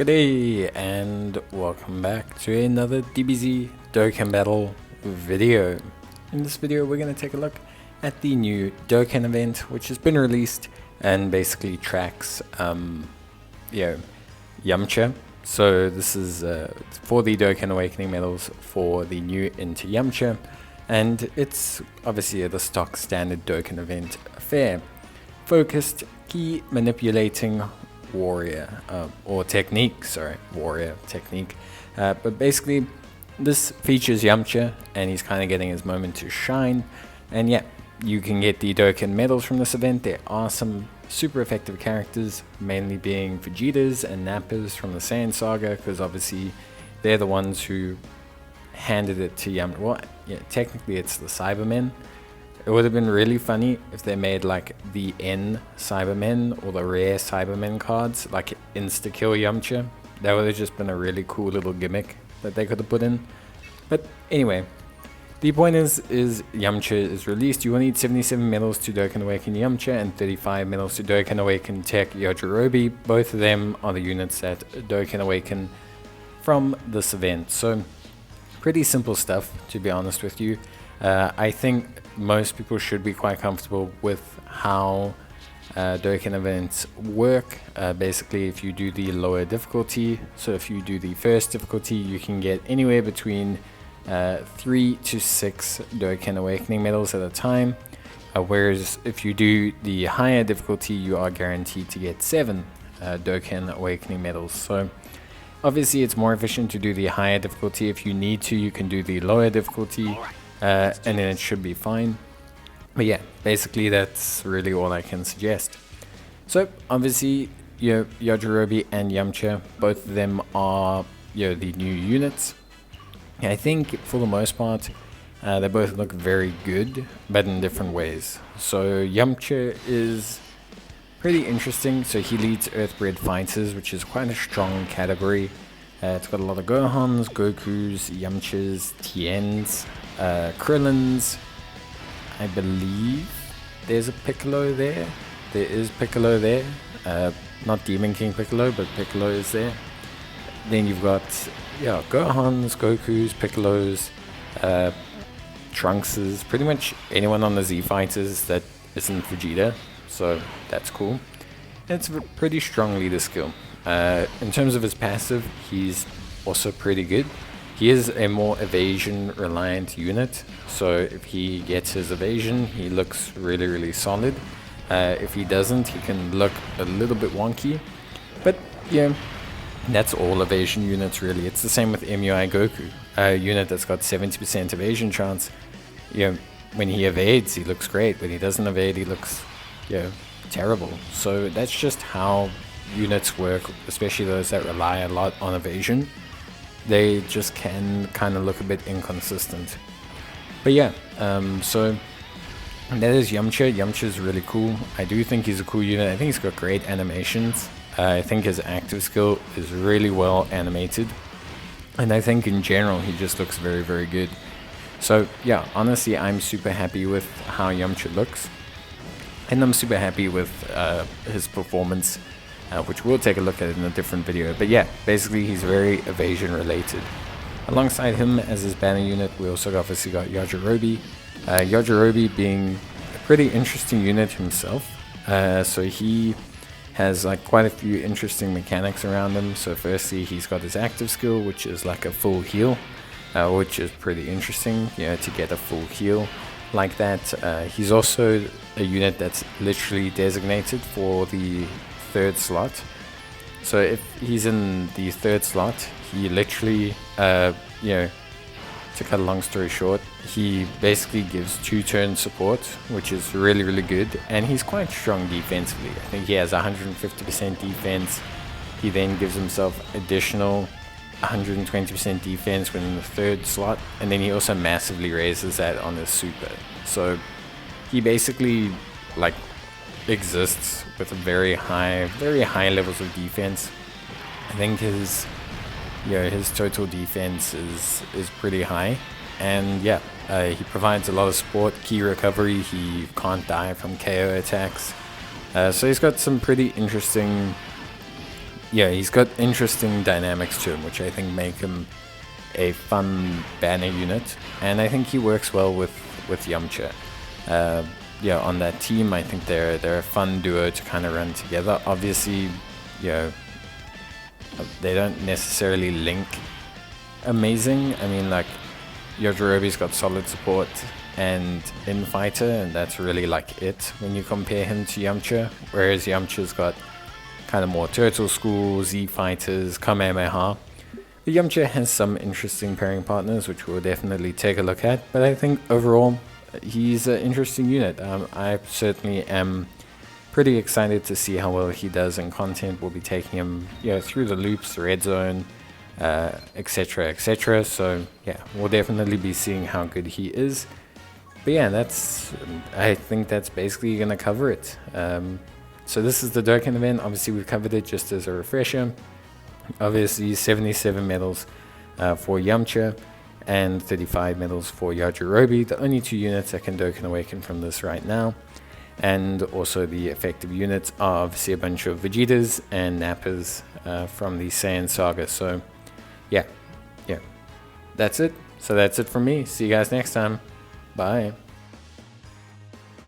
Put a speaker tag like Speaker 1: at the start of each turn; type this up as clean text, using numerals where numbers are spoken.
Speaker 1: Good day and welcome back to another DBZ Dokkan battle video. In this video we're going to take a look at the new Dokkan event which has been released and basically tracks Yamcha. So this is for the Dokkan Awakening medals for the new Int Yamcha, and it's obviously the stock standard Dokkan event affair. Focused, key manipulating warrior warrior technique, but basically this features Yamcha and he's kind of getting his moment to shine. And yeah, you can get the Dokkan medals from this event. There are some super effective characters, mainly being Vegetas and Nappas from the Saiyan Saga, because obviously they're the ones who handed it to Yamcha. Well, yeah, technically it's the Cybermen. It would have been really funny if they made like the N Cybermen or the rare Cybermen cards, like insta-kill Yamcha. That would have just been a really cool little gimmick that they could have put in. But anyway, the point is Yamcha is released. You will need 77 medals to Dokkan Awaken Yamcha and 35 medals to Dokkan Awaken TEQ Yajirobe. Both of them are the units that Dokkan Awaken from this event. So pretty simple stuff, to be honest with you. I think most people should be quite comfortable with how Dokkan events work. Basically, if you do the lower difficulty, so if you do the first difficulty, you can get anywhere between 3 to 6 Dokkan Awakening medals at a time, whereas if you do the higher difficulty, you are guaranteed to get 7 Dokkan Awakening medals. So obviously it's more efficient to do the higher difficulty. If you need to, you can do the lower difficulty, and then it should be fine. But yeah, basically that's really all I can suggest. So obviously, Yajirobe and Yamcha, both of them are the new units. I think for the most part, they both look very good, but in different ways. So Yamcha is pretty interesting. So he leads Earthbred Fighters, which is quite a strong category. It's got a lot of Gohans, Gokus, Yamchas, Tiens, Krillins. I believe there's a Piccolo there. There is Piccolo there. Not Demon King Piccolo, but Piccolo is there. Then you've got Gohans, Gokus, Piccolos, Trunkses, pretty much anyone on the Z Fighters that isn't Vegeta. So that's cool. It's a pretty strong leader skill. In terms of his passive, he's also pretty good. He is a more evasion reliant unit, so if he gets his evasion, he looks really, really solid. If he doesn't, he can look a little bit wonky. But yeah, that's all evasion units really. It's the same with MUI Goku, a unit that's got 70% evasion chance. When he evades, he looks great. When he doesn't evade, he looks terrible. So that's just how units work, especially those that rely a lot on evasion. They just can kind of look a bit inconsistent. But yeah, so that is Yamcha. Yamcha is really cool. I do think he's a cool unit. I think he's got great animations. I think his active skill is really well animated. And I think in general he just looks very, very good. So yeah, honestly, I'm super happy with how Yamcha looks. And I'm super happy with his performance, which we'll take a look at in a different video. But yeah, basically he's very evasion related. Alongside him as his banner unit, we also obviously got Yajirobe. Yajirobe being a pretty interesting unit himself. So he has like quite a few interesting mechanics around him. So firstly, he's got his active skill, which is like a full heal, which is pretty interesting, to get a full heal like that. He's also a unit that's literally designated for the 3rd slot. So if he's in the 3rd slot, he literally, to cut a long story short, he basically gives 2-turn support, which is really, really good. And he's quite strong defensively. I think he has 150% defense. He then gives himself additional 120% defense when in the 3rd slot. And then he also massively raises that on his super. So he basically exists with a very high levels of defense. I think his total defense is pretty high, and he provides a lot of support, key recovery. He can't die from KO attacks, so he's got some pretty interesting yeah, he's got interesting dynamics to him, which I think make him a fun banner unit, and I think he works well with Yamcha. Yeah, on that team, I think they're a fun duo to kind of run together. Obviously, you know, they don't necessarily link amazing. I mean, like, Yajirobe's got solid support and infighter, and that's really like it when you compare him to Yamcha, whereas Yamcha's got kind of more turtle school, Z fighters, Kamehameha. But Yamcha has some interesting pairing partners, which we'll definitely take a look at, but I think overall he's an interesting unit. I certainly am pretty excited to see how well he does in content. We'll be taking him, you know, through the loops, the red zone, etc, etc. So yeah, we'll definitely be seeing how good he is. But yeah, I think that's basically gonna cover it. So this is the Dokkan event. Obviously we've covered it just as a refresher. Obviously 77 medals for Yamcha and 35 medals for Yajirobe, the only two units that can Dokkan Awaken from this right now. And also the effective units are obviously a bunch of Vegetas and Nappas from the Saiyan Saga. So yeah, that's it. So that's it from me. See you guys next time. Bye.